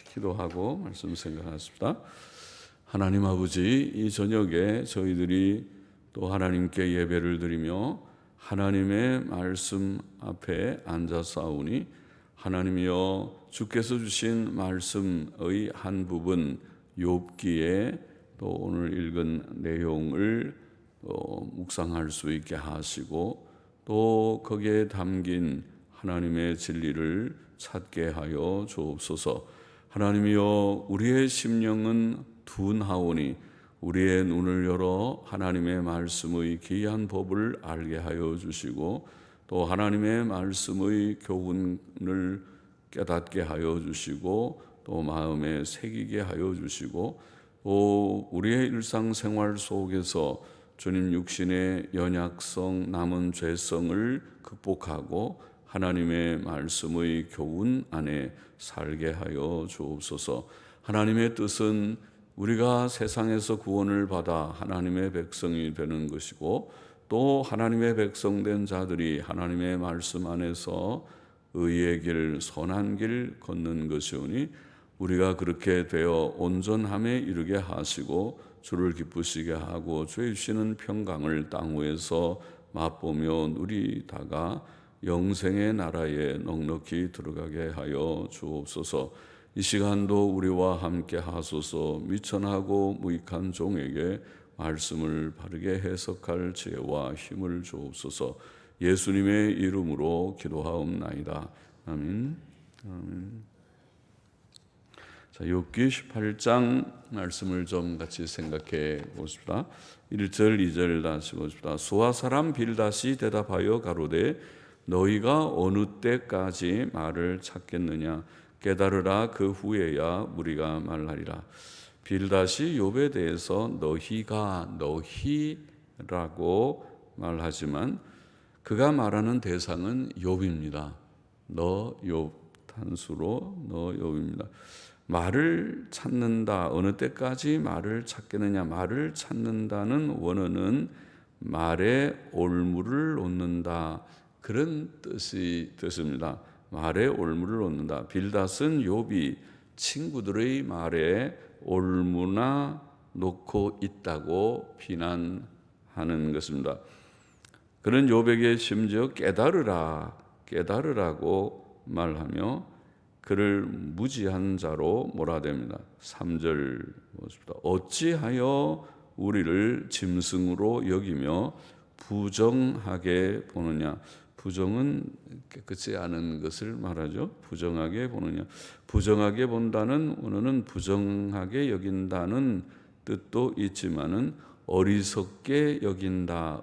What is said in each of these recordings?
기도하고 말씀 생각하십시다. 하나님 아버지, 이 저녁에 저희들이 또 하나님께 예배를 드리며 하나님의 말씀 앞에 앉아싸우니, 하나님이여, 주께서 주신 말씀의 한 부분 욥기에 또 오늘 읽은 내용을 묵상할 수 있게 하시고, 또 거기에 담긴 하나님의 진리를 찾게 하여 주옵소서. 하나님이여, 우리의 심령은 둔하오니 우리의 눈을 열어 하나님의 말씀의 귀한 법을 알게 하여 주시고, 또 하나님의 말씀의 교훈을 깨닫게 하여 주시고, 또 마음에 새기게 하여 주시고, 또 우리의 일상생활 속에서 주님 육신의 연약성, 남은 죄성을 극복하고 하나님의 말씀의 교훈 안에 살게 하여 주옵소서. 하나님의 뜻은 우리가 세상에서 구원을 받아 하나님의 백성이 되는 것이고, 또 하나님의 백성된 자들이 하나님의 말씀 안에서 의의 길, 선한 길 걷는 것이오니, 우리가 그렇게 되어 온전함에 이르게 하시고 주를 기쁘시게 하고 주의 주시는 평강을 땅 위에서 맛보며 누리다가 영생의 나라에 넉넉히 들어가게 하여 주옵소서. 이 시간도 우리와 함께 하소서. 미천하고 무익한 종에게 말씀을 바르게 해석할 지혜와 힘을 주옵소서. 예수님의 이름으로 기도하옵나이다. 아멘. 아멘. 자, 욥기 18장 말씀을 좀 같이 생각해 보십시다. 1절 2절 다시 보십시다. 수아 사람 빌닷이 대답하여 가로되 너희가 어느 때까지 말을 찾겠느냐? 깨달으라, 그 후에야 우리가 말하리라. 빌닷이 욥에 대해서 너희라고 말하지만 그가 말하는 대상은 욥입니다. 너 욥, 단수로 너 욥입니다. 말을 찾는다. 어느 때까지 말을 찾겠느냐? 말을 찾는다는 원어는 말에 올무를 놓는다, 그런 뜻입니다. 말에 올무를 놓는다. 빌닷은 욥이 친구들의 말에 올무나 놓고 있다고 비난하는 것입니다. 그는 욥에게 심지어 깨달으라고 말하며 그를 무지한 자로 몰아댑니다. 3절 보십시다. 어찌하여 우리를 짐승으로 여기며 부정하게 보느냐? 부정은 깨끗이 않은 것을 말하죠. 부정하게 보느냐? 부정하게 본다는 원어는 부정하게 여긴다는 뜻도 있지만은 어리석게 여긴다,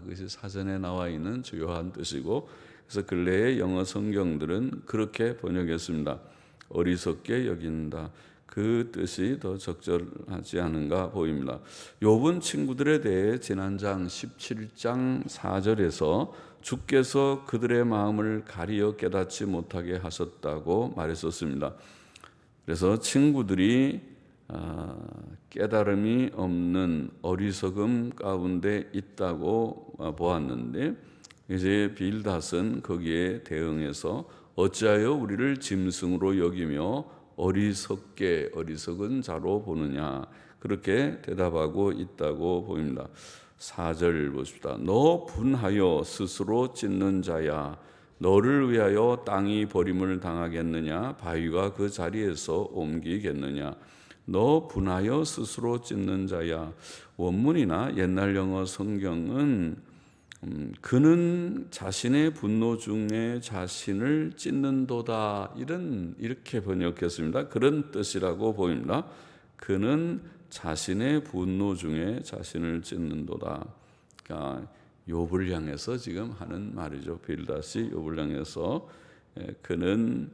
그것이 사전에 나와 있는 주요한 뜻이고, 그래서 근래의 영어 성경들은 그렇게 번역했습니다. 어리석게 여긴다. 그 뜻이 더 적절하지 않은가 보입니다. 욥은 친구들에 대해 지난 장 17장 4절에서 주께서 그들의 마음을 가리어 깨닫지 못하게 하셨다고 말했었습니다. 그래서 친구들이 깨달음이 없는 어리석음 가운데 있다고 보았는데, 이제 빌닷은 거기에 대응해서 어찌하여 우리를 짐승으로 여기며 어리석은 자로 보느냐, 그렇게 대답하고 있다고 보입니다. 4절 보십시다. 너 분하여 스스로 찢는 자야, 너를 위하여 땅이 버림을 당하겠느냐? 바위가 그 자리에서 옮기겠느냐? 너 분하여 스스로 찢는 자야. 원문이나 옛날 영어 성경은 그는 자신의 분노 중에 자신을 찢는도다, 이렇게 번역했습니다. 그런 뜻이라고 보입니다. 그는 자신의 분노 중에 자신을 찢는도다. 그러니까 욥을 향해서 지금 하는 말이죠. 빌닷이 욥을 향해서 그는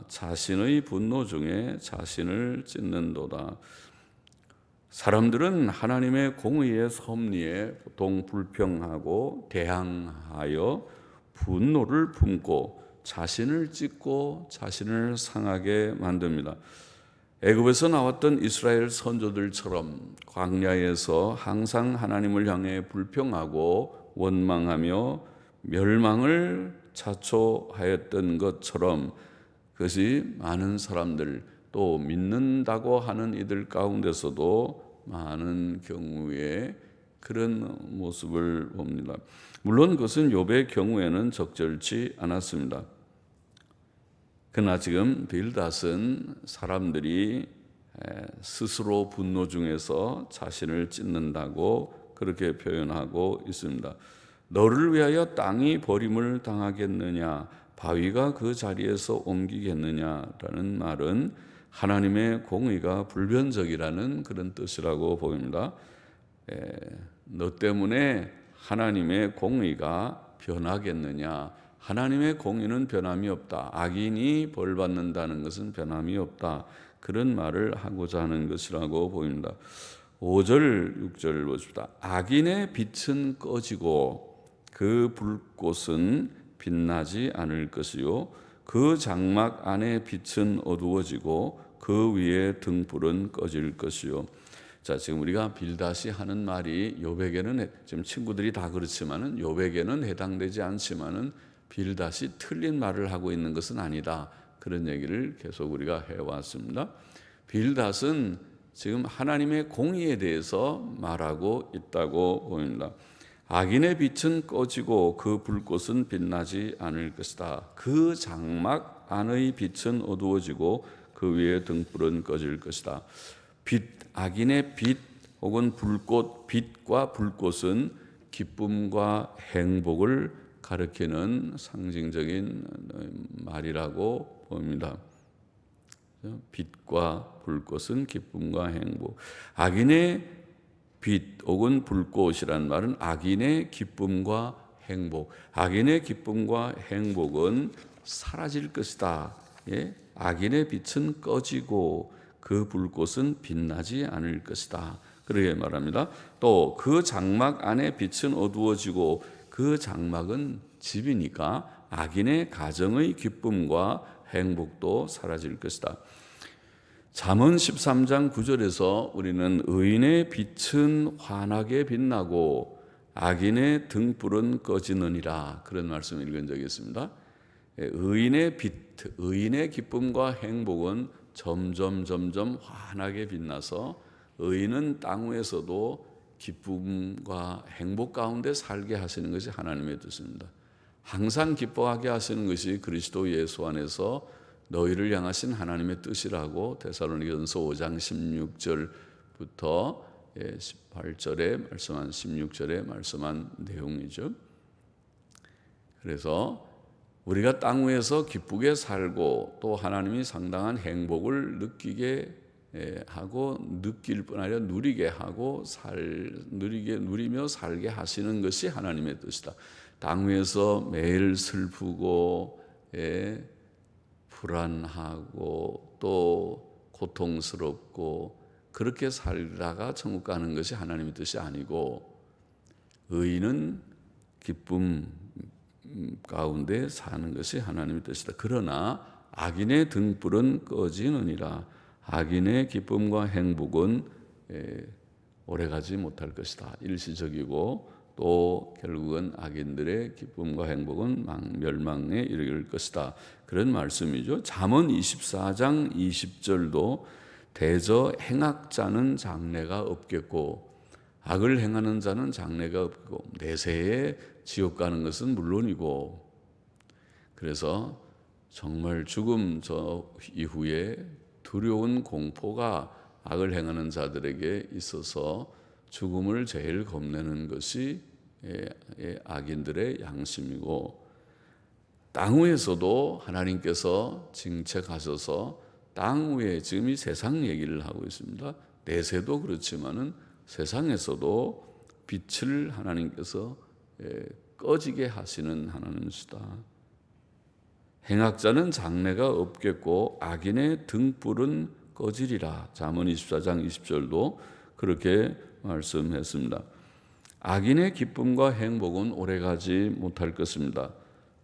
자신의 분노 중에 자신을 찢는도다. 사람들은 하나님의 공의의 섭리에 보통 불평하고 대항하여 분노를 품고 자신을 찢고 자신을 상하게 만듭니다. 애굽에서 나왔던 이스라엘 선조들처럼 광야에서 항상 하나님을 향해 불평하고 원망하며 멸망을 자초하였던 것처럼 그것이 많은 사람들 또 믿는다고 하는 이들 가운데서도 많은 경우에 그런 모습을 봅니다. 물론 그것은 욥의 경우에는 적절치 않았습니다. 그러나 지금 빌닷은 사람들이 스스로 분노 중에서 자신을 찢는다고 그렇게 표현하고 있습니다. 너를 위하여 땅이 버림을 당하겠느냐, 바위가 그 자리에서 옮기겠느냐라는 말은 하나님의 공의가 불변적이라는 그런 뜻이라고 보입니다. 너 때문에 하나님의 공의가 변하겠느냐? 하나님의 공의는 변함이 없다. 악인이 벌받는다는 것은 변함이 없다. 그런 말을 하고자 하는 것이라고 보입니다. 5절, 6절 보십시다. 악인의 빛은 꺼지고 그 불꽃은 빛나지 않을 것이요 그 장막 안의 빛은 어두워지고 그 위에 등불은 꺼질 것이요. 자, 지금 우리가 빌닷이 하는 말이 욥에게는 지금 친구들이 다 그렇지만은 욥에게는 해당되지 않지만은 빌닷이 틀린 말을 하고 있는 것은 아니다. 그런 얘기를 계속 우리가 해왔습니다. 빌닷은 지금 하나님의 공의에 대해서 말하고 있다고 보입니다. 악인의 빛은 꺼지고 그 불꽃은 빛나지 않을 것이다. 그 장막 안의 빛은 어두워지고 그 위에 등불은 꺼질 것이다. 악인의 빛 혹은 불꽃, 빛과 불꽃은 기쁨과 행복을 가리키는 상징적인 말이라고 봅니다. 빛과 불꽃은 기쁨과 행복. 악인의 빛 혹은 불꽃이란 말은 악인의 기쁨과 행복. 악인의 기쁨과 행복은 사라질 것이다. 예? 악인의 빛은 꺼지고 그 불꽃은 빛나지 않을 것이다. 그렇게 말합니다. 또 그 장막 안에 빛은 어두워지고 그 장막은 집이니까 악인의 가정의 기쁨과 행복도 사라질 것이다. 잠언 13장 9절에서 우리는 의인의 빛은 환하게 빛나고 악인의 등불은 꺼지느니라 그런 말씀을 읽은 적이 있습니다. 의인의 빛, 의인의 기쁨과 행복은 점점 환하게 빛나서 의인은 땅 위에서도 기쁨과 행복 가운데 살게 하시는 것이 하나님의 뜻입니다. 항상 기뻐하게 하시는 것이 그리스도 예수 안에서 너희를 향하신 하나님의 뜻이라고 데살로니가전서 5장 16절부터 18절에 말씀한 16절에 말씀한 내용이죠. 그래서 우리가 땅 위에서 기쁘게 살고 또 하나님이 상당한 행복을 느끼게 하고 느낄 뿐 아니라 누리게 하고 누리며 살게 하시는 것이 하나님의 뜻이다. 땅 위에서 매일 슬프고 불안하고 또 고통스럽고 그렇게 살다가 천국 가는 것이 하나님의 뜻이 아니고 의인은 기쁨 가운데 사는 것이 하나님의 뜻이다. 그러나 악인의 등불은 꺼지느니라. 악인의 기쁨과 행복은 오래가지 못할 것이다. 일시적이고 또 결국은 악인들의 기쁨과 행복은 멸망에 이르게 것이다. 그런 말씀이죠. 잠언 24장 20절도 대저 행악자는 장래가 없겠고 악을 행하는 자는 장래가 없고 내세에 지옥 가는 것은 물론이고, 그래서 정말 죽음 저 이후에 두려운 공포가 악을 행하는 자들에게 있어서 죽음을 제일 겁내는 것이 악인들의 양심이고, 땅 위에서도 하나님께서 징책하셔서 땅 위에, 지금 이 세상 얘기를 하고 있습니다. 내세도 그렇지만은 세상에서도 빛을 하나님께서 꺼지게 하시는 하나님이시다. 행악자는 장래가 없겠고 악인의 등불은 꺼지리라. 잠언 24장 20절도 그렇게 말씀했습니다. 악인의 기쁨과 행복은 오래가지 못할 것입니다.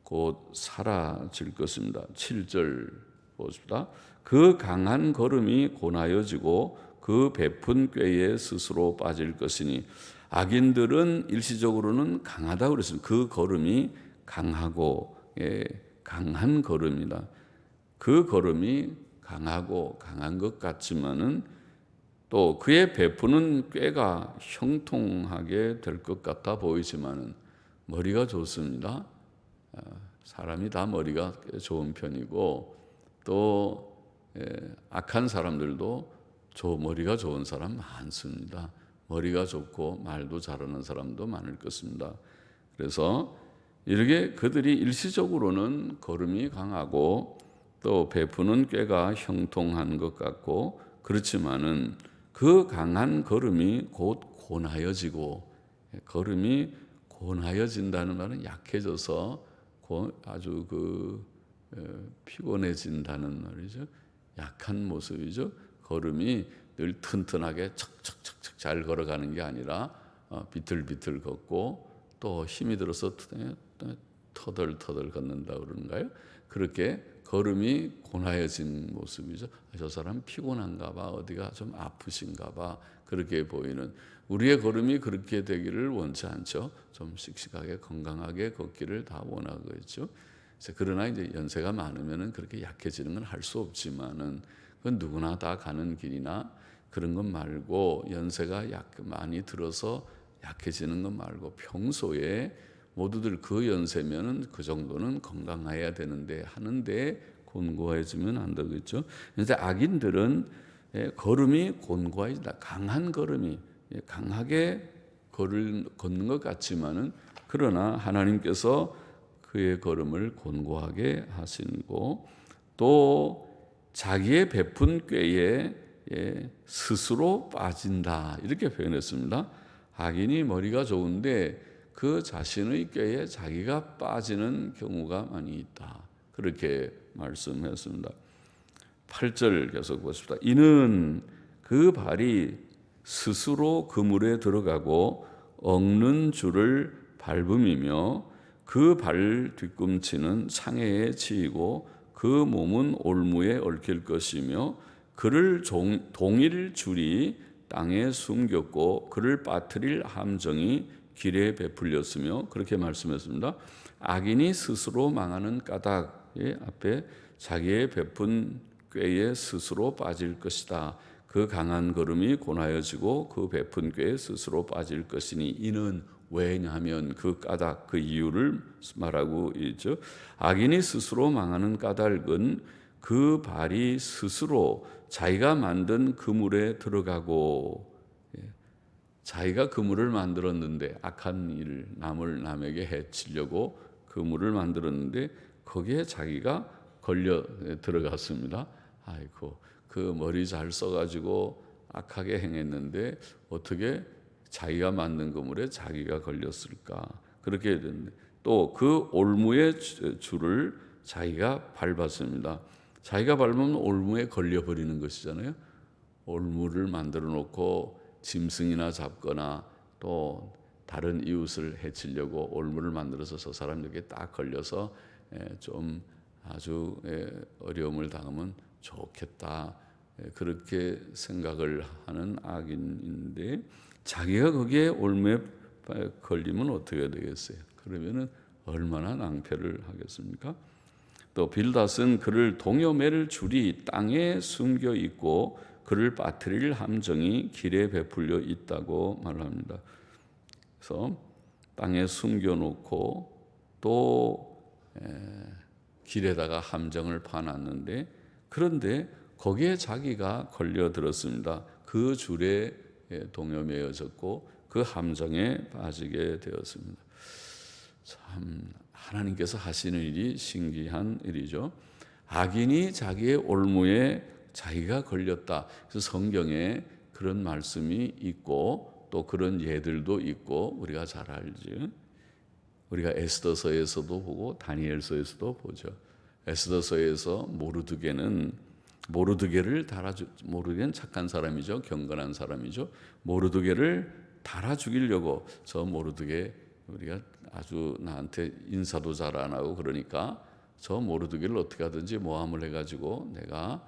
곧 사라질 것입니다. 7절 보십시다. 그 강한 걸음이 고나여지고 그 베푼 꾀에 스스로 빠질 것이니, 악인들은 일시적으로는 강하다고 그랬습니다. 그 걸음이 강하고 강한 걸음이다. 그 걸음이 강하고 강한 것 같지만은 또 그의 베푸는 꾀가 형통하게 될 것 같아 보이지만은 머리가 좋습니다. 사람이 다 머리가 좋은 편이고 또 악한 사람들도 머리가 좋은 사람 많습니다. 머리가 좋고 말도 잘하는 사람도 많을 것입니다. 그래서 이렇게 그들이 일시적으로는 걸음이 강하고 또 베푸는 꾀가 형통한 것 같고 그렇지만은 그 강한 걸음이 곧 곤하여지고, 걸음이 곤하여진다는 말은 약해져서 아주 피곤해진다는 말이죠. 약한 모습이죠. 걸음이 늘 튼튼하게 척척척척 잘 걸어가는 게 아니라 비틀비틀 걷고 또 힘이 들어서 터덜터덜 걷는다 그러는가요? 그렇게 걸음이 곤하여진 모습이죠. 저 사람 피곤한가 봐, 어디가 좀 아프신가 봐, 그렇게 보이는, 우리의 걸음이 그렇게 되기를 원치 않죠. 좀 씩씩하게 건강하게 걷기를 다 원하겠죠. 그러나 이제 연세가 많으면은 그렇게 약해지는 건 할 수 없지만은 그건 누구나 다 가는 길이나 그런 것 말고, 연세가 많이 들어서 약해지는 것 말고 평소에 모두들 그 연세면은 그 정도는 건강해야 되는데 하는데 곤고해지면 안 되겠죠. 그런데 악인들은 걸음이 곤고해진다. 강한 걸음이 강하게 걷는 것 같지만은 그러나 하나님께서 그의 걸음을 곤고하게 하시고 또 자기의 베푼 꾀에 스스로 빠진다, 이렇게 표현했습니다. 악인이 머리가 좋은데 그 자신의 꾀에 자기가 빠지는 경우가 많이 있다, 그렇게 말씀했습니다. 8절 계속 보십시다. 이는 그 발이 스스로 그물에 들어가고 엉는 줄을 밟음이며 그 발 뒤꿈치는 상해에 치이고 그 몸은 올무에 얽힐 것이며 그를 동일 줄이 땅에 숨겼고 그를 빠뜨릴 함정이 길에 베풀렸으며, 그렇게 말씀했습니다. 악인이 스스로 망하는 까닭의 앞에 자기의 베푼 꾀에 스스로 빠질 것이다. 그 강한 걸음이 곤하여지고 그 베푼 꾀에 스스로 빠질 것이니, 이는 왜냐하면 그 까닭, 그 이유를 말하고 있죠. 악인이 스스로 망하는 까닭은 그 발이 스스로 자기가 만든 그물에 들어가고, 자기가 그물을 만들었는데, 악한 일, 남에게 해치려고 그물을 만들었는데 거기에 자기가 걸려 들어갔습니다. 아이고, 그 머리 잘 써가지고 악하게 행했는데 어떻게 자기가 만든 그물에 자기가 걸렸을까? 그렇게 됐는데 또 그 올무의 줄을 자기가 밟았습니다. 자기가 밟으면 올무에 걸려버리는 것이잖아요. 올무를 만들어 놓고 짐승이나 잡거나 또 다른 이웃을 해치려고 올무를 만들어서 저 사람에게 딱 걸려서 좀 아주 어려움을 당하면 좋겠다, 그렇게 생각을 하는 악인인데, 자기가 거기에 올무에 걸리면 어떻게 되겠어요? 그러면은 얼마나 낭패를 하겠습니까? 또 빌닷은 그를 동여맬 줄이 땅에 숨겨 있고 그를 빠뜨릴 함정이 길에 베풀려 있다고 말합니다. 그래서 땅에 숨겨놓고 또 길에다가 함정을 파놨는데, 그런데 거기에 자기가 걸려들었습니다. 그 줄에 동여매어졌고 그 함정에 빠지게 되었습니다. 참 하나님께서 하시는 일이 신기한 일이죠. 악인이 자기의 올무에 자기가 걸렸다. 그래서 성경에 그런 말씀이 있고 또 그런 예들도 있고 우리가 잘 알지. 우리가 에스더서에서도 보고 다니엘서에서도 보죠. 에스더서에서 모르드게를 모르드게는 착한 사람이죠. 경건한 사람이죠. 모르드게를 달아 죽이려고, 저 모르드게 우리가 아주 나한테 인사도 잘 안 하고 그러니까 저 모르드게를 어떻게 하든지 모함을 해가지고 내가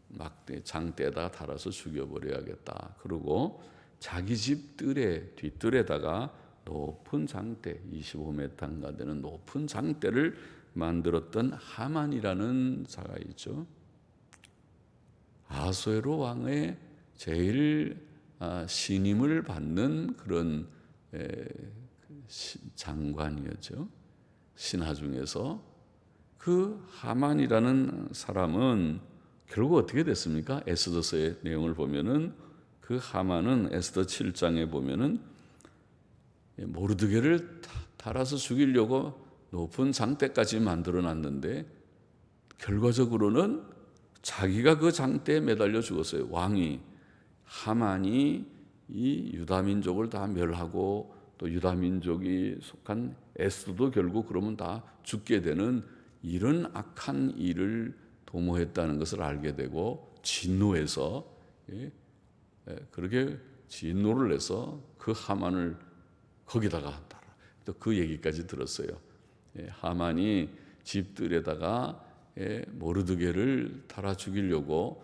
막대 장대에다 달아서 죽여버려야겠다. 그리고 자기 집 뒷뜰에다가 높은 장대, 25m인가 되는 높은 장대를 만들었던 하만이라는 자가 있죠. 아수에로 왕의 제일 신임을 받는 그런 장관이었죠. 신하 중에서 그 하만이라는 사람은 결국 어떻게 됐습니까? 에스더서의 내용을 보면은 그 하만은 에스더 7장에 보면은 모르드게를 달아서 죽이려고 높은 장대까지 만들어 놨는데 결과적으로는 자기가 그 장대에 매달려 죽었어요. 왕이 하만이 이 유다 민족을 다 멸하고 또 유다 민족이 속한 에스더도 결국 그러면 다 죽게 되는 이런 악한 일을 도모했다는 것을 알게 되고 진노해서 그렇게 진노를 내서 그 하만을 거기다가 또 그 얘기까지 들었어요. 하만이 집들에다가 모르드게를 달아 죽이려고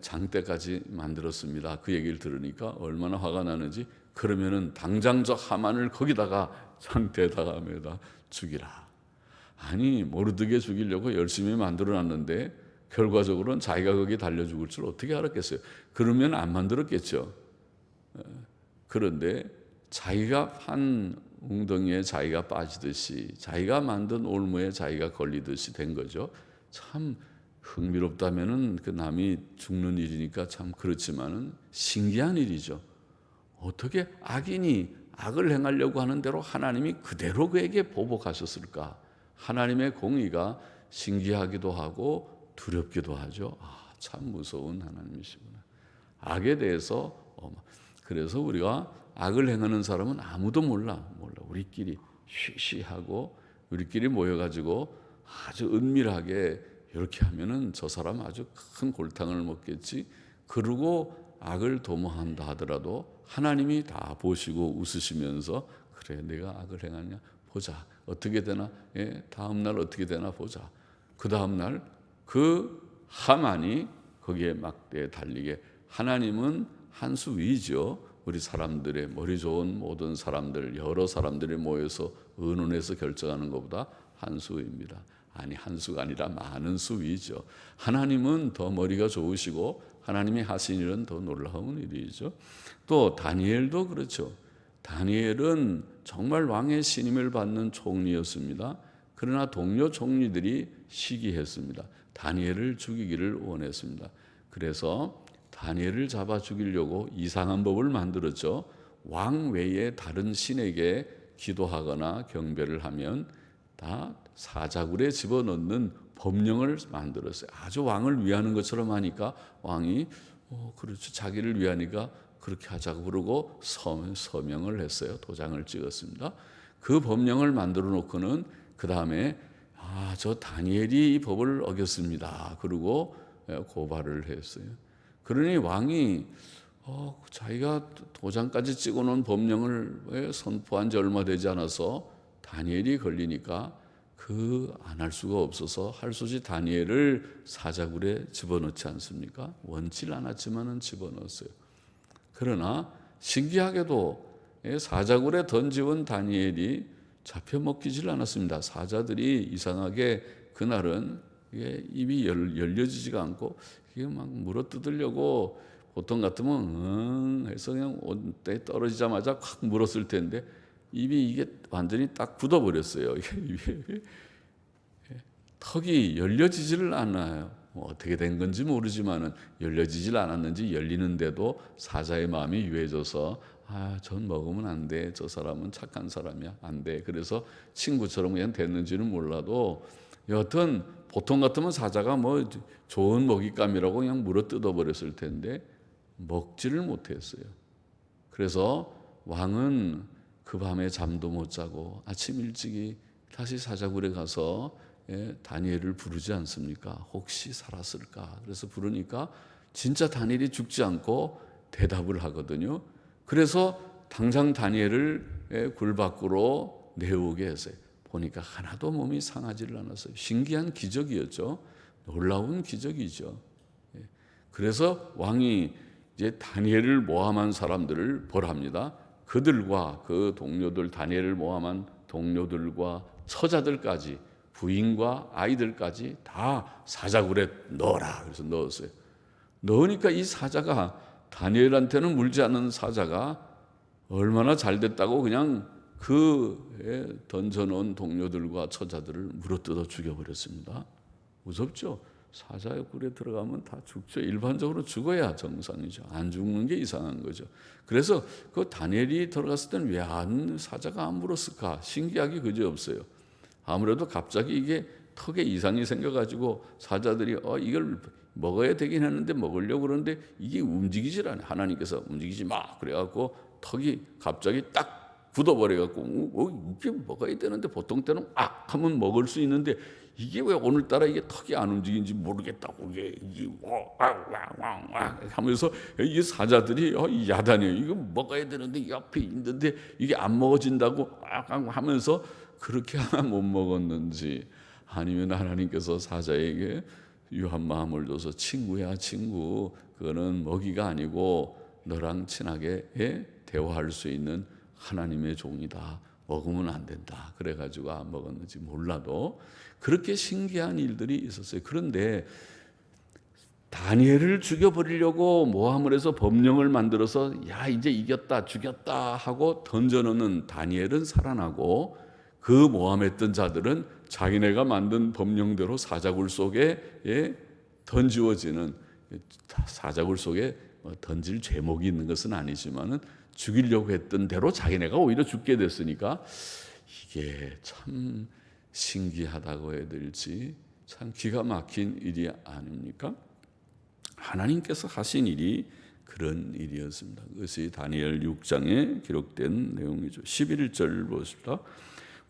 장대까지 만들었습니다. 그 얘기를 들으니까 얼마나 화가 나는지 그러면은 당장 저 하만을 거기다가 장대에다가 매다 죽이라. 아니 모르드게 죽이려고 열심히 만들어놨는데 결과적으로는 자기가 거기 달려 죽을 줄 어떻게 알았겠어요? 그러면 안 만들었겠죠. 그런데 자기가 판 웅덩이에 자기가 빠지듯이 자기가 만든 올무에 자기가 걸리듯이 된 거죠. 참 흥미롭다면은 그 남이 죽는 일이니까 참 그렇지만은 신기한 일이죠. 어떻게 악인이 악을 행하려고 하는 대로 하나님이 그대로 그에게 보복하셨을까? 하나님의 공의가 신기하기도 하고 두렵기도 하죠. 참 무서운 하나님이시구나. 악에 대해서 그래서 우리가 악을 행하는 사람은 아무도 몰라. 우리끼리 쉬쉬하고 우리끼리 모여가지고 아주 은밀하게 이렇게 하면은 저 사람 아주 큰 골탕을 먹겠지. 그러고 악을 도모한다 하더라도 하나님이 다 보시고 웃으시면서 그래 내가 악을 행하냐 보자. 어떻게 되나? 다음 날 어떻게 되나 보자. 그 다음 날 그 하만이 거기에 막대에 달리게 하나님은 한 수 위죠. 우리 사람들의 머리 좋은 모든 사람들 여러 사람들이 모여서 의논해서 결정하는 것보다 한 수입니다. 아니 한 수가 아니라 많은 수 위죠. 하나님은 더 머리가 좋으시고 하나님이 하신 일은 더 놀라운 일이죠. 또 다니엘도 그렇죠. 다니엘은 정말 왕의 신임을 받는 총리였습니다. 그러나 동료 총리들이 시기했습니다. 다니엘을 죽이기를 원했습니다. 그래서 다니엘을 잡아 죽이려고 이상한 법을 만들었죠. 왕 외에 다른 신에게 기도하거나 경배를 하면 다 사자굴에 집어넣는 법령을 만들었어요. 아주 왕을 위하는 것처럼 하니까 왕이 그렇죠. 자기를 위하니까 그렇게 하자고 그러고 서명을 했어요. 도장을 찍었습니다. 그 법령을 만들어 놓고는 그 다음에 저 다니엘이 이 법을 어겼습니다. 그리고 고발을 했어요. 그러니 왕이 자기가 도장까지 찍어놓은 법령을 선포한 지 얼마 되지 않아서 다니엘이 걸리니까 안 할 수가 없어서 할 수 없이 다니엘을 사자굴에 집어넣지 않습니까? 원치 않았지만은 집어넣었어요. 그러나 신기하게도 사자굴에 던지온 다니엘이 잡혀 먹히질 않았습니다. 사자들이 이상하게 그날은 입이 열려지지가 않고 이게 막 물어뜯으려고 보통 같으면 해서 그냥 온때 떨어지자마자 확 물었을 텐데 입이 이게 완전히 딱 굳어버렸어요. 입이 턱이 열려지지를 않아요. 어떻게 된 건지 모르지만은 열려지질 않았는지 열리는데도 사자의 마음이 유해져서 전 먹으면 안 돼. 저 사람은 착한 사람이야. 안 돼. 그래서 친구처럼 그냥 됐는지는 몰라도 여하튼 보통 같으면 사자가 뭐 좋은 먹잇감이라고 그냥 물어 뜯어버렸을 텐데 먹지를 못했어요. 그래서 왕은 그 밤에 잠도 못 자고 아침 일찍이 다시 사자굴에 가서 다니엘을 부르지 않습니까? 혹시 살았을까? 그래서 부르니까 진짜 다니엘이 죽지 않고 대답을 하거든요. 그래서 당장 다니엘을 굴 밖으로 내오게 했어요. 보니까 하나도 몸이 상하지를 않았어요. 신기한 기적이었죠. 놀라운 기적이죠. 그래서 왕이 이제 다니엘을 모함한 사람들을 벌합니다. 그들과 그 동료들, 다니엘을 모함한 동료들과 처자들까지 부인과 아이들까지 다 사자굴에 넣어라. 그래서 넣었어요. 넣으니까 이 사자가, 다니엘한테는 물지 않는 사자가 얼마나 잘 됐다고 그냥 던져놓은 동료들과 처자들을 물어뜯어 죽여버렸습니다. 무섭죠? 사자의 굴에 들어가면 다 죽죠. 일반적으로 죽어야 정상이죠. 안 죽는 게 이상한 거죠. 그래서 그 다니엘이 들어갔을 때는 왜 사자가 안 물었을까? 신기하기 그지없어요. 아무래도 갑자기 이게 턱에 이상이 생겨가지고 사자들이 이걸 먹어야 되긴 하는데 먹으려고 그러는데 이게 움직이질 않아요. 하나님께서 움직이지 마. 그래갖고 턱이 갑자기 딱 굳어버려갖고 이게 먹어야 되는데 보통 때는 하면 먹을 수 있는데 이게 왜 오늘따라 이게 턱이 안 움직이는지 모르겠다고 이게 하면서 이 사자들이 야단이에요. 이거 먹어야 되는데 옆에 있는데 이게 안 먹어진다고 하면서 그렇게 하나 못 먹었는지, 아니면 하나님께서 사자에게 유한 마음을 줘서 친구야 친구, 그거는 먹이가 아니고 너랑 친하게 대화할 수 있는 하나님의 종이다. 먹으면 안 된다. 그래가지고 안 먹었는지 몰라도 그렇게 신기한 일들이 있었어요. 그런데 다니엘을 죽여버리려고 모함을 해서 법령을 만들어서 야 이제 이겼다 죽였다 하고 던져놓는 다니엘은 살아나고, 그 모함했던 자들은 자기네가 만든 법령대로 사자굴 속에 던지워지는, 사자굴 속에 던질 죄목이 있는 것은 아니지만은 죽이려고 했던 대로 자기네가 오히려 죽게 됐으니까 이게 참 신기하다고 해야 될지 참 기가 막힌 일이 아닙니까? 하나님께서 하신 일이 그런 일이었습니다. 그것이 다니엘 6장에 기록된 내용이죠. 11절 보십시다.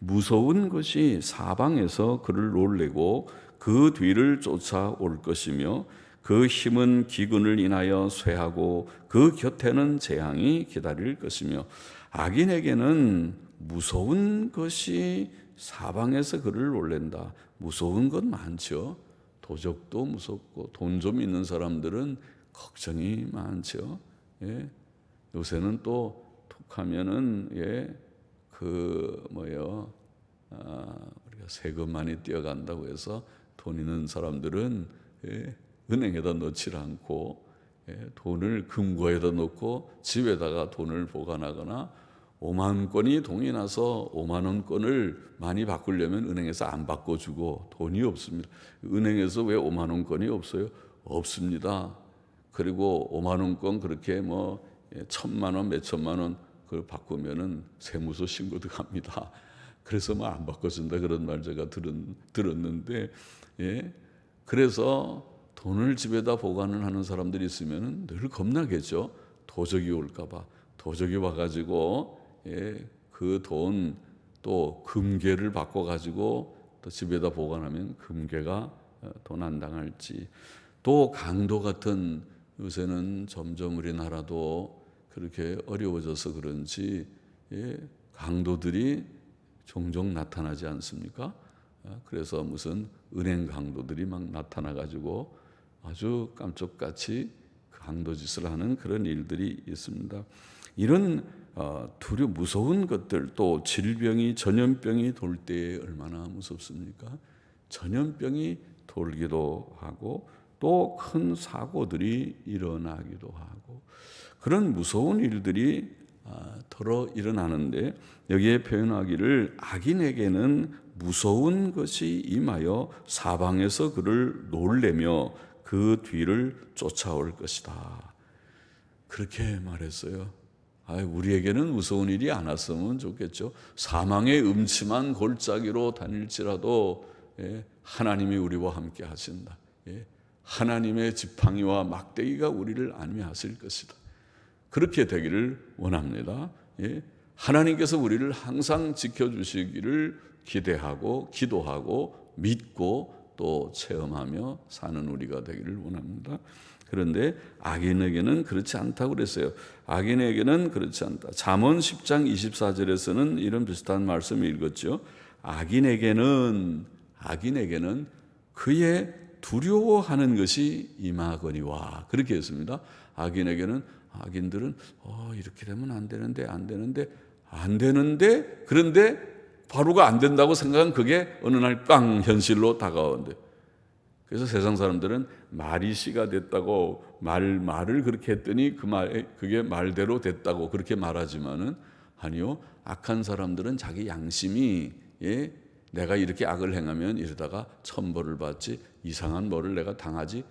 무서운 것이 사방에서 그를 놀래고 그 뒤를 쫓아올 것이며 그 힘은 기근을 인하여 쇠하고 그 곁에는 재앙이 기다릴 것이며, 악인에게는 무서운 것이 사방에서 그를 놀랜다. 무서운 건 많죠. 도적도 무섭고 돈 좀 있는 사람들은 걱정이 많죠. 요새는 또 툭하면은 우리가 세금 많이 떼어간다고 해서 돈 있는 사람들은 은행에다 넣지 않고 돈을 금고에다 넣고 집에다가 돈을 보관하거나 5만 건이 동이 나서 5만 원권을 많이 바꾸려면 은행에서 안 바꿔주고 돈이 없습니다. 은행에서 왜 5만 원권이 없어요? 없습니다. 그리고 5만 원권 그렇게 1,000만 원, 몇천만 원 그걸 바꾸면은 세무서 신고 들어갑니다. 그래서 안 바꿔준다 그런 말 제가 들었는데, 그래서 돈을 집에다 보관을 하는 사람들이 있으면 늘 겁나겠죠. 도적이 올까봐. 도적이 와가지고 그 돈 또 금괴를 바꿔가지고 또 집에다 보관하면 금괴가 돈 안 당할지. 또 강도 같은, 요새는 점점 우리나라도 그렇게 어려워져서 그런지 강도들이 종종 나타나지 않습니까? 그래서 무슨 은행 강도들이 막 나타나가지고 아주 깜짝같이 강도짓을 하는 그런 일들이 있습니다. 이런 무서운 것들, 또 질병이, 전염병이 돌 때 얼마나 무섭습니까? 전염병이 돌기도 하고 또 큰 사고들이 일어나기도 하고, 그런 무서운 일들이 더러 일어나는데, 여기에 표현하기를 악인에게는 무서운 것이 임하여 사방에서 그를 놀래며 그 뒤를 쫓아올 것이다. 그렇게 말했어요. 우리에게는 무서운 일이 안 왔으면 좋겠죠. 사망의 음침한 골짜기로 다닐지라도 하나님이 우리와 함께 하신다. 하나님의 지팡이와 막대기가 우리를 안위하실 것이다. 그렇게 되기를 원합니다. 하나님께서 우리를 항상 지켜주시기를 기대하고 기도하고 믿고 또 체험하며 사는 우리가 되기를 원합니다. 그런데 악인에게는 그렇지 않다고 그랬어요. 악인에게는 그렇지 않다. 잠언 10장 24절에서는 이런 비슷한 말씀을 읽었죠. 악인에게는 그의 두려워하는 것이 임하거니와, 그렇게 했습니다. 악인들은 이렇게 되면 안 되는데 그런데 바로가 안 된다고 생각한 그게 어느 날 꽝 현실로 다가오는데, 그래서 세상 사람들은 말이 씨가 됐다고 말을 그렇게 했더니 그게 말대로 됐다고 그렇게 말하지만은, 아니요, 악한 사람들은 자기 양심이 내가 이렇게 악을 행하면 이러다가 천벌을 받지, 이상한 뭐를 내가 당하지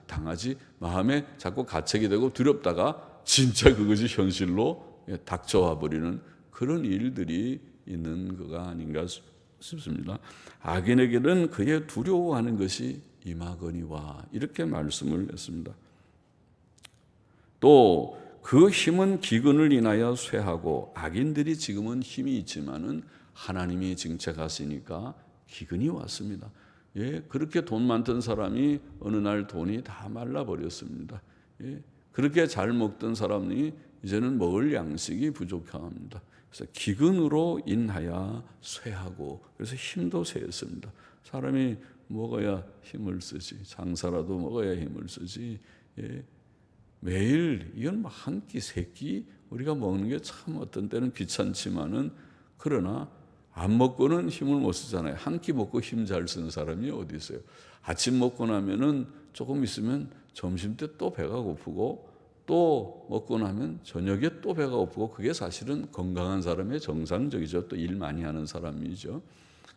마음에 자꾸 가책이 되고 두렵다가 진짜 그것이 현실로 닥쳐와 버리는 그런 일들이 있는 거가 아닌가 싶습니다. 악인에게는 그의 두려워하는 것이 임하거니와, 이렇게 말씀을 했습니다. 또 그 힘은 기근을 인하여 쇠하고, 악인들이 지금은 힘이 있지만은 하나님이 정책하시니까 기근이 왔습니다. 그렇게 돈 많던 사람이 어느 날 돈이 다 말라버렸습니다. 그렇게 잘 먹던 사람이 이제는 먹을 양식이 부족합니다. 그래서 기근으로 인하여 쇠하고, 그래서 힘도 쇠했습니다. 사람이 먹어야 힘을 쓰지, 장사라도 먹어야 힘을 쓰지. 매일 이건 한 끼, 세 끼 우리가 먹는 게 참 어떤 때는 귀찮지만은, 그러나 안 먹고는 힘을 못 쓰잖아요. 한 끼 먹고 힘 잘 쓰는 사람이 어디 있어요? 아침 먹고 나면은 조금 있으면 점심 때 또 배가 고프고, 또 먹고 나면 저녁에 또 배가 고프고, 그게 사실은 건강한 사람의 정상적이죠. 또 일 많이 하는 사람이죠.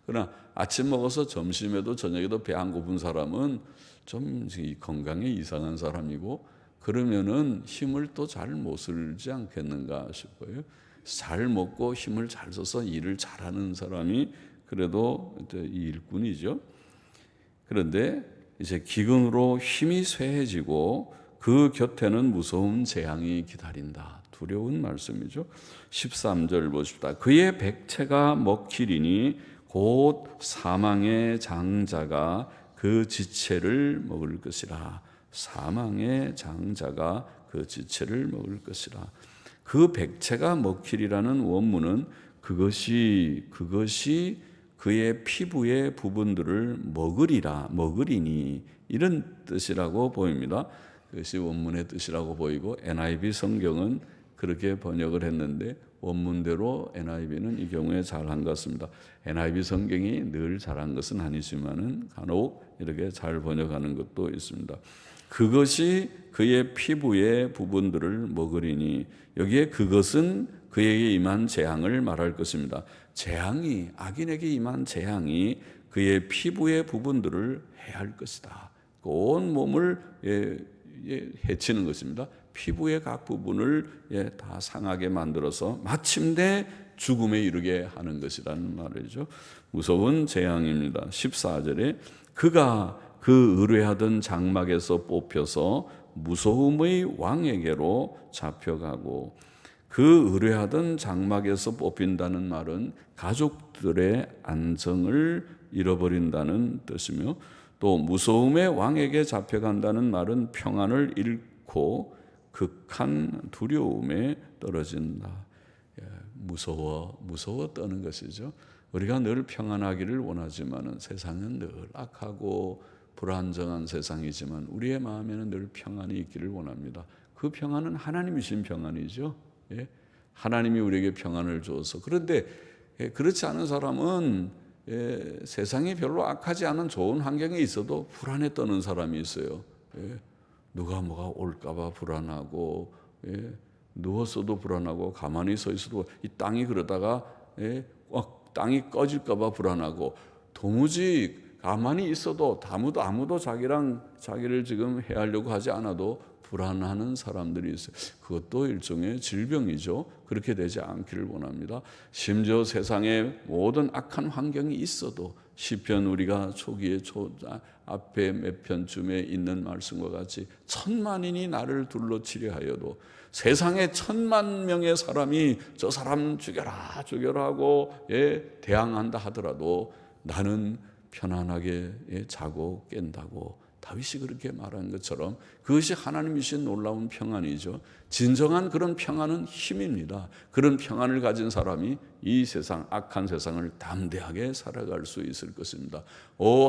그러나 아침 먹어서 점심에도 저녁에도 배 안 고픈 사람은 좀 건강에 이상한 사람이고, 그러면은 힘을 또 잘 못 쓰지 않겠는가 싶어요. 잘 먹고 힘을 잘 써서 일을 잘하는 사람이 그래도 일꾼이죠. 그런데 이제 기근으로 힘이 쇠해지고 그 곁에는 무서운 재앙이 기다린다. 두려운 말씀이죠. 13절 보십시다. 그의 백체가 먹히리니 곧 사망의 장자가 그 지체를 먹을 것이라. 사망의 장자가 그 지체를 먹을 것이라. 그 백체가 먹히리라는 원문은 그것이 그의 피부의 부분들을 먹으리니, 이런 뜻이라고 보입니다. 그것이 원문의 뜻이라고 보이고, NIV 성경은 그렇게 번역을 했는데 원문대로 NIV는 이 경우에 잘한 것 같습니다. NIV 성경이 늘 잘한 것은 아니지만은 간혹 이렇게 잘 번역하는 것도 있습니다. 그것이 그의 피부의 부분들을 먹으리니, 여기에 그것은 그에게 임한 재앙을 말할 것입니다. 재앙이, 악인에게 임한 재앙이 그의 피부의 부분들을 해할 것이다. 온 몸을 해치는 것입니다. 피부의 각 부분을 다 상하게 만들어서 마침내 죽음에 이르게 하는 것이라는 말이죠. 무서운 재앙입니다. 14절에 그가 그 의뢰하던 장막에서 뽑혀서 무서움의 왕에게로 잡혀가고, 그 의뢰하던 장막에서 뽑힌다는 말은 가족들의 안정을 잃어버린다는 뜻이며, 또 무서움의 왕에게 잡혀간다는 말은 평안을 잃고 극한 두려움에 떨어진다. 무서워 떠는 것이죠. 우리가 늘 평안하기를 원하지만은 세상은 늘 악하고 불안정한 세상이지만 우리의 마음에는 늘 평안이 있기를 원합니다. 그 평안은 하나님이신 평안이죠. 하나님이 우리에게 평안을 줘서. 그런데 그렇지 않은 사람은 세상이 별로 악하지 않은 좋은 환경에 있어도 불안에 떠는 사람이 있어요. 누가 뭐가 올까 봐 불안하고, 누웠어도 불안하고, 가만히 서 있어도 이 땅이 그러다가 땅이 꺼질까 봐 불안하고, 도무지 가만히 있어도 아무도 자기를 지금 해하려고 하지 않아도 불안하는 사람들이 있어요. 그것도 일종의 질병이죠. 그렇게 되지 않기를 원합니다. 심지어 세상에 모든 악한 환경이 있어도 시편 우리가 초기에 앞에 몇 편쯤에 있는 말씀과 같이 천만인이 나를 둘러치려 하여도, 세상에 1000만 명의 사람이 저 사람 죽여라 하고 대항한다 하더라도 나는 편안하게 자고 깬다고 다윗이 그렇게 말한 것처럼 그것이 하나님이신 놀라운 평안이죠. 진정한 그런 평안은 힘입니다. 그런 평안을 가진 사람이 이 세상, 악한 세상을 담대하게 살아갈 수 있을 것입니다.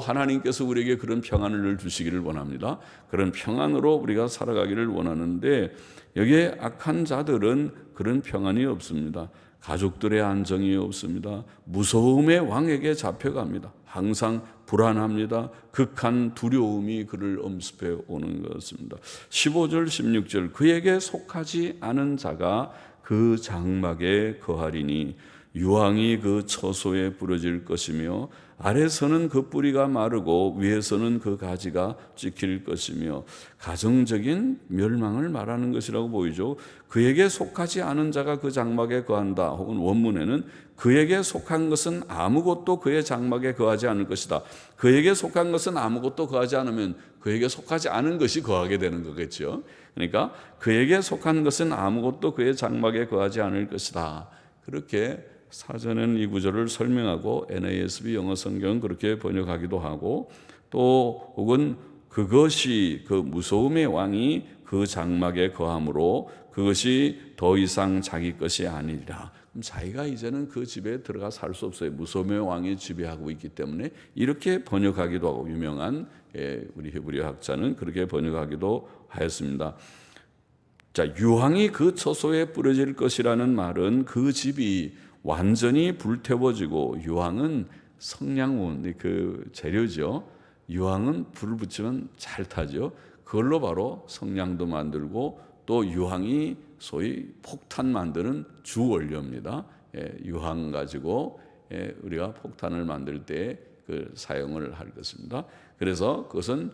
하나님께서 우리에게 그런 평안을 주시기를 원합니다. 그런 평안으로 우리가 살아가기를 원하는데, 여기에 악한 자들은 그런 평안이 없습니다. 가족들의 안정이 없습니다. 무서움의 왕에게 잡혀갑니다. 항상 불안합니다. 극한 두려움이 그를 엄습해 오는 것입니다. 15절 16절 그에게 속하지 않은 자가 그 장막에 거하리니 유황이 그 처소에 부러질 것이며 아래서는 그 뿌리가 마르고 위에서는 그 가지가 찍힐 것이며 가정적인 멸망을 말하는 것이라고 보이죠. 그에게 속하지 않은 자가 그 장막에 거한다. 혹은 원문에는 그에게 속한 것은 아무것도 그의 장막에 거하지 않을 것이다. 그에게 속한 것은 아무것도 거하지 않으면 그에게 속하지 않은 것이 거하게 되는 거겠죠. 그러니까 그에게 속한 것은 아무것도 그의 장막에 거하지 않을 것이다. 그렇게 사전에는 이 구절을 설명하고 NASB 영어 성경은 그렇게 번역하기도 하고 또 혹은 그것이 그 무서움의 왕이 그 장막에 거함으로 그것이 더 이상 자기 것이 아니라 그럼 자기가 이제는 그 집에 들어가 살 수 없어요. 무서움의 왕이 지배하고 있기 때문에 이렇게 번역하기도 하고 유명한 우리 히브리어 학자는 그렇게 번역하기도 하였습니다. 자, 유황이 그 처소에 뿌려질 것이라는 말은 그 집이 완전히 불태워지고 유황은 성냥문 그 재료죠. 유황은 불을 붙이면 잘 타죠. 그걸로 바로 성냥도 만들고 또 유황이 소위 폭탄 만드는 주 원료입니다. 유황 가지고 우리가 폭탄을 만들 때 그 사용을 할 것입니다. 그래서 그것은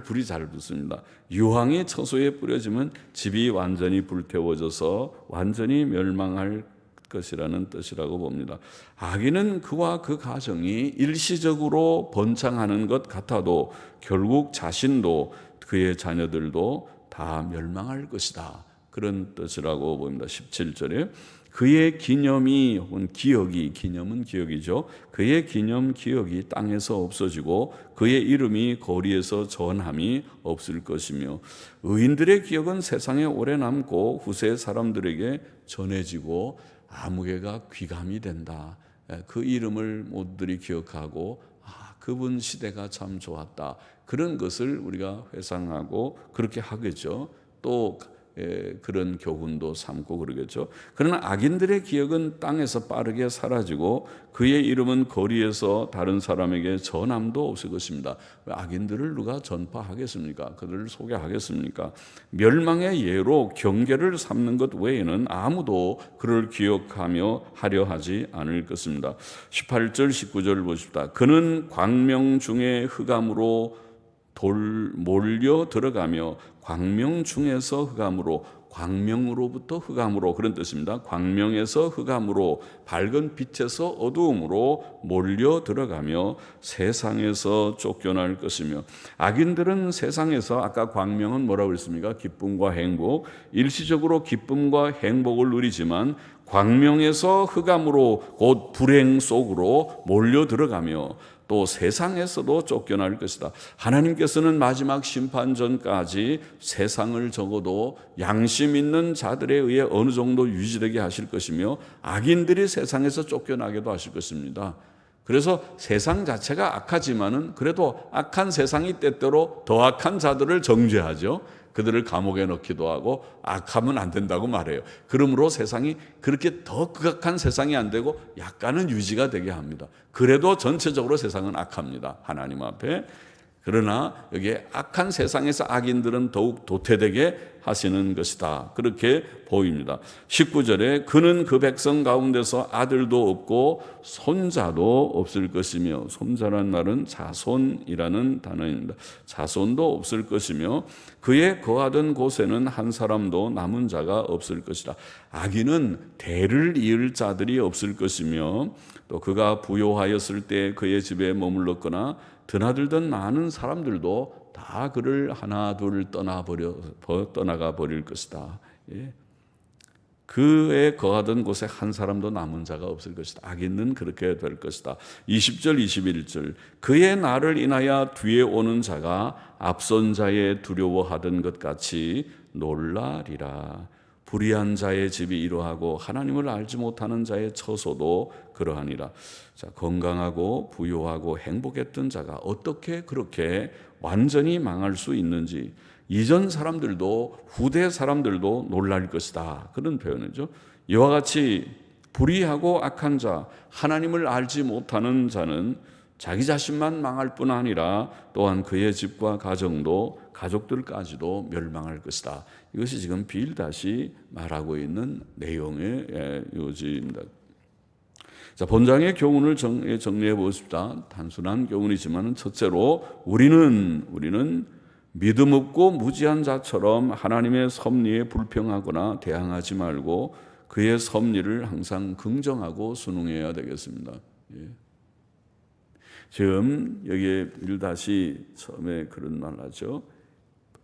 불이 잘 붙습니다. 유황이 처소에 뿌려지면 집이 완전히 불태워져서 완전히 멸망할 것이라는 뜻이라고 봅니다. 악인은 그와 그 가정이 일시적으로 번창하는 것 같아도 결국 자신도 그의 자녀들도 다 멸망할 것이다. 그런 뜻이라고 봅니다. 17절에 그의 기념이 혹은 기념은 기억이죠. 그의 기억이 땅에서 없어지고 그의 이름이 거리에서 전함이 없을 것이며 의인들의 기억은 세상에 오래 남고 후세 사람들에게 전해지고 아무개가 귀감이 된다. 그 이름을 모두들이 기억하고 그분 시대가 참 좋았다. 그런 것을 우리가 회상하고 그렇게 하겠죠. 또 그런 교훈도 삼고 그러겠죠. 그러나 악인들의 기억은 땅에서 빠르게 사라지고 그의 이름은 거리에서 다른 사람에게 전함도 없을 것입니다. 악인들을 누가 전파하겠습니까? 그들을 소개하겠습니까? 멸망의 예로 경계를 삼는 것 외에는 아무도 그를 기억하며 하려 하지 않을 것입니다. 18절 19절을 보십시다. 그는 광명 중에 흑암으로 몰려 들어가며 광명 중에서 흑암으로 광명으로부터 흑암으로 그런 뜻입니다. 광명에서 흑암으로 밝은 빛에서 어두움으로 몰려 들어가며 세상에서 쫓겨날 것이며 악인들은 세상에서 아까 광명은 뭐라고 그랬습니까? 기쁨과 행복 일시적으로 기쁨과 행복을 누리지만 광명에서 흑암으로 곧 불행 속으로 몰려 들어가며 또 세상에서도 쫓겨날 것이다. 하나님께서는 마지막 심판 전까지 세상을 적어도 양심 있는 자들에 의해 어느 정도 유지되게 하실 것이며 악인들이 세상에서 쫓겨나게도 하실 것입니다. 그래서 세상 자체가 악하지만은 그래도 악한 세상이 때때로 더 악한 자들을 정죄하죠. 그들을 감옥에 넣기도 하고 악하면 안 된다고 말해요. 그러므로 세상이 그렇게 더 극악한 세상이 안 되고 약간은 유지가 되게 합니다. 그래도 전체적으로 세상은 악합니다. 하나님 앞에. 그러나 여기에 악한 세상에서 악인들은 더욱 도태되게 하시는 것이다. 그렇게 보입니다. 19절에 그는 그 백성 가운데서 아들도 없고 손자도 없을 것이며 손자란 말은 자손이라는 단어입니다. 자손도 없을 것이며 그의 거하던 곳에는 한 사람도 남은 자가 없을 것이다. 악인은 대를 이을 자들이 없을 것이며 또 그가 부요하였을 때 그의 집에 머물렀거나 드나들던 많은 사람들도 다 그를 하나 둘 떠나가 버릴 것이다. 그의 거하던 곳에 한 사람도 남은 자가 없을 것이다. 악인은 그렇게 될 것이다. 20절 21절 그의 날을 인하여 뒤에 오는 자가 앞선 자의 두려워하던 것 같이 놀라리라. 불의한 자의 집이 이러하고 하나님을 알지 못하는 자의 처소도 그러하니라. 자, 건강하고 부유하고 행복했던 자가 어떻게 그렇게 완전히 망할 수 있는지 이전 사람들도 후대 사람들도 놀랄 것이다. 그런 표현이죠. 이와 같이 불의하고 악한 자, 하나님을 알지 못하는 자는 자기 자신만 망할 뿐 아니라 또한 그의 집과 가정도 가족들까지도 멸망할 것이다. 이것이 지금 빌닷이 말하고 있는 내용의 요지입니다. 자, 본장의 교훈을 정리해 보십시다. 단순한 교훈이지만 첫째로 우리는 믿음 없고 무지한 자처럼 하나님의 섭리에 불평하거나 대항하지 말고 그의 섭리를 항상 긍정하고 순응해야 되겠습니다. 예. 지금 여기에 빌닷이 처음에 그런 말을 하죠.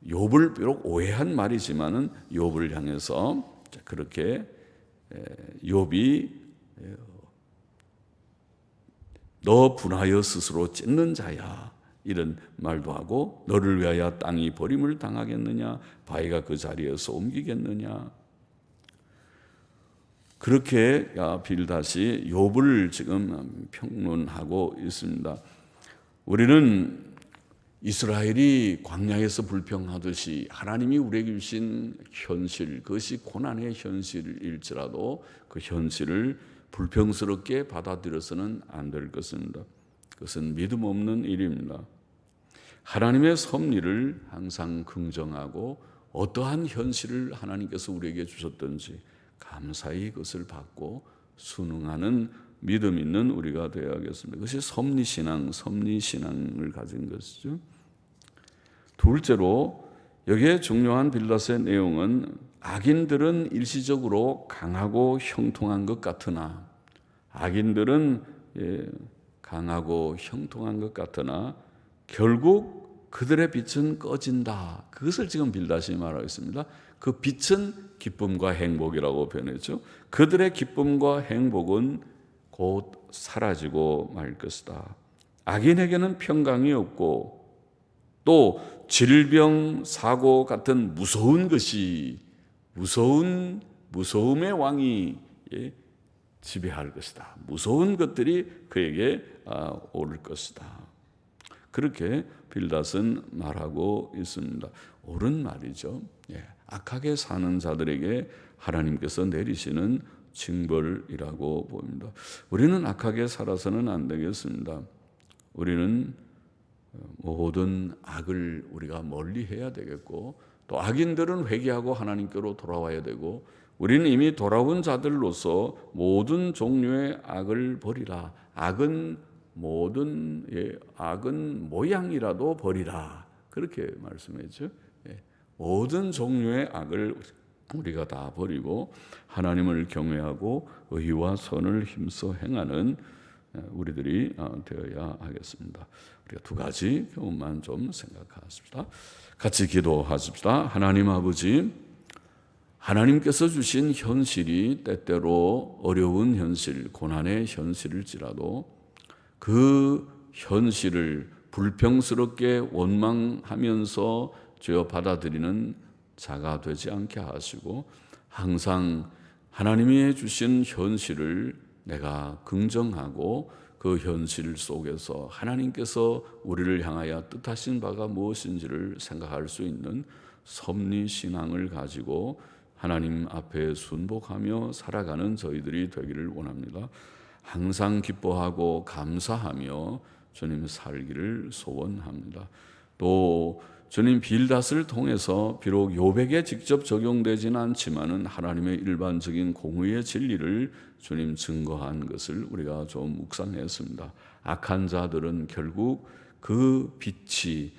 욥을 비록 오해한 말이지만은 욥을 향해서 그렇게 욥이 너 분하여 스스로 찢는 자야 이런 말도 하고 너를 위하여 땅이 버림을 당하겠느냐 바위가 그 자리에서 옮기겠느냐 그렇게 빌닷이 욥을 지금 평론하고 있습니다. 우리는 이스라엘이 광야에서 불평하듯이 하나님이 우리에게 주신 현실, 그것이 고난의 현실일지라도 그 현실을 불평스럽게 받아들여서는 안 될 것입니다. 그것은 믿음 없는 일입니다. 하나님의 섭리를 항상 긍정하고 어떠한 현실을 하나님께서 우리에게 주셨든지 감사히 그것을 받고 순응하는 믿음 있는 우리가 되어야겠습니다. 그것이 섭리신앙을 가진 것이죠. 둘째로 여기에 중요한 빌닷의 내용은 악인들은 일시적으로 강하고 형통한 것 같으나 강하고 형통한 것 같으나 결국 그들의 빛은 꺼진다. 그것을 지금 빌닷이 말하고 있습니다. 그 빛은 기쁨과 행복이라고 표현했죠. 그들의 기쁨과 행복은 곧 사라지고 말 것이다. 악인에게는 평강이 없고 또 질병, 사고 같은 무서운 것이 무서움의 왕이 지배할 것이다. 무서운 것들이 그에게 오를 것이다. 그렇게 빌닷은 말하고 있습니다. 옳은 말이죠. 악하게 사는 자들에게 하나님께서 내리시는 징벌이라고 봅니다. 우리는 악하게 살아서는 안 되겠습니다. 우리는 모든 악을 우리가 멀리해야 되겠고 또 악인들은 회개하고 하나님께로 돌아와야 되고 우리는 이미 돌아온 자들로서 모든 종류의 악을 버리라. 악은 모양이라도 버리라. 그렇게 말씀했죠. 모든 종류의 악을 우리가 다 버리고 하나님을 경외하고 의와 선을 힘써 행하는 우리들이 되어야 하겠습니다. 우리가 두 가지 교훈만 좀 생각하십시다. 같이 기도하십시다. 하나님 아버지, 하나님께서 주신 현실이 때때로 어려운 현실, 고난의 현실일지라도 그 현실을 불평스럽게 원망하면서 주여 받아들이는 자가 되지 않게 하시고 항상 하나님이 주신 현실을 내가 긍정하고 그 현실 속에서 하나님께서 우리를 향하여 뜻하신 바가 무엇인지를 생각할 수 있는 섭리신앙을 가지고 하나님 앞에 순복하며 살아가는 저희들이 되기를 원합니다. 항상 기뻐하고 감사하며 주님 살기를 소원합니다. 또 주님 빌닷을 통해서 비록 욥에게 직접 적용되지는 않지만은 하나님의 일반적인 공의의 진리를 주님 증거한 것을 우리가 좀 묵상했습니다. 악한 자들은 결국 그 빛이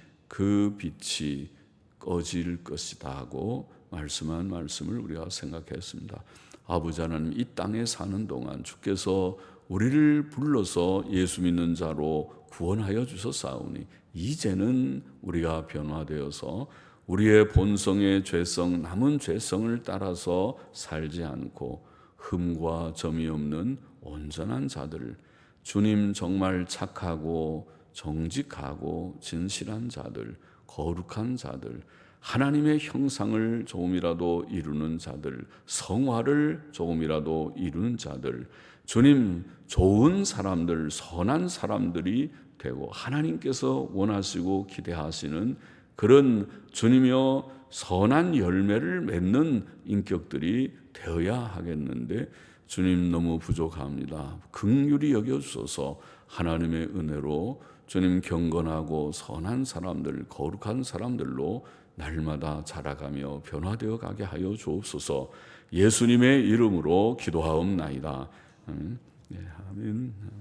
꺼질 것이다 하고 말씀한 말씀을 우리가 생각했습니다. 아버지 하나님, 이 땅에 사는 동안 주께서 우리를 불러서 예수 믿는 자로 구원하여 주셨사오니 이제는 우리가 변화되어서 우리의 본성의 죄성, 남은 죄성을 따라서 살지 않고 흠과 점이 없는 온전한 자들, 주님 정말 착하고 정직하고 진실한 자들, 거룩한 자들, 하나님의 형상을 조금이라도 이루는 자들, 성화를 조금이라도 이루는 자들, 주님 좋은 사람들, 선한 사람들이 되고 하나님께서 원하시고 기대하시는 그런 주님이여 선한 열매를 맺는 인격들이 되어야 하겠는데 주님 너무 부족합니다. 긍휼히 여겨주소서. 하나님의 은혜로 주님 경건하고 선한 사람들, 거룩한 사람들로 날마다 자라가며 변화되어 가게 하여 주옵소서. 예수님의 이름으로 기도하옵나이다. 네, 아멘.